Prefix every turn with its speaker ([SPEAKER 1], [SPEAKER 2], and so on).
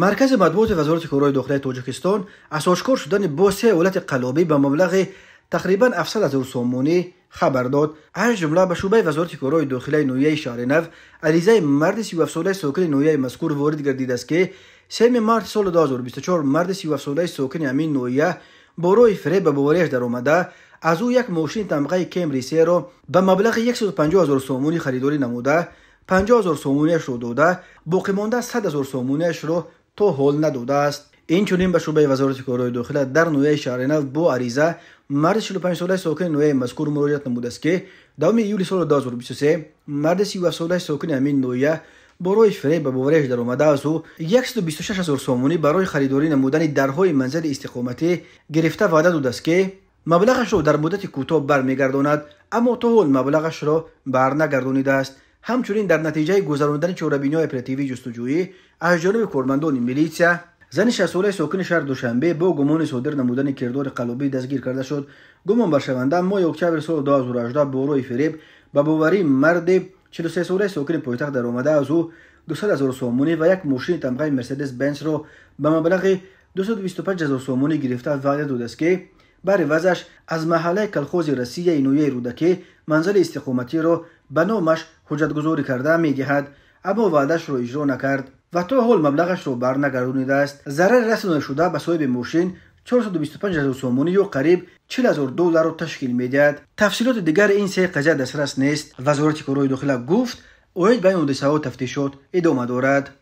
[SPEAKER 1] مرکز مطبوعات وزارت کارهای داخلی تاجیکستان از آشکار شدن بازی حالت قلابی به مبلغ تقریبا 700,000 سومونی خبر داد. از جمله به شعبه وزارت کارهای داخلی نویه شهر نو عریضه مرد 37 ساله ساکن نویه مذکور وارد گردیده است که 3 مارس سال 2024 مرد 37 ساله ساکن همین نویه با روی فریب به باوریش در آمده از او یک ماشین تمغه کمری 3 را به مبلغ 150,000 سومونی خریداری نموده 50,000 سومونیش را داده، باقی مانده 100,000 سومونیش را تا حال نداده است. این چنین به شعبه وزارت کارهای داخلی در نویه شهر نو با عریضه مرد 45 ساله ساکن نویه مذکور مراجعت نموده است که 2 یولی سال 2023 مرد 37 ساله ساکن همین نویه با روی فریب به باوریش در آمده از او 126,000 سومونی برای خریداری نمودن درهای منزل استقامتی گرفته وعده داده است که مبلغش را در مدت کوتاه برمیگرداند، اما تا حال مبلغش را برنگردانیده است. همچنین در نتیجه گذراندن چاره‌بینی‌های اپراتیوی جستجویی از جانب کارمندان میلیسیا زن 60 ساله ساکن شهر دوشنبه با گمان صادر نمودن کردار قلابی دستگیر کرده شد. گمان برشونده ماه اکتبر سال 2018 با روی فریب به باوری مرد 43 ساله ساکن پایتخت در آمده از او 200,000 سومونی و یک ماشین تمغه مرسدس بنز را به مبلغ 225,000 سومونی گرفته وعده داده است که بر عوضش از محله کلخوز رسیه نویه رودکی منزل استقامتی را به نامش حجتگذاری کرده می‌دهد، اما وعده‌اش را اجرا نکرد و تا حال مبلغش را برنگردانیده است. ضرر رسانده شده به صاحب ماشین 425,000 سومونی یا قریب 40,000 دلار را تشکیل می‌دهد. تفصیلات دیگر این سه قضیه دسترس نیست. وزارت کارهای داخلی گفت اوید بین حادثه‌ها تفتیشات ادامه دارد.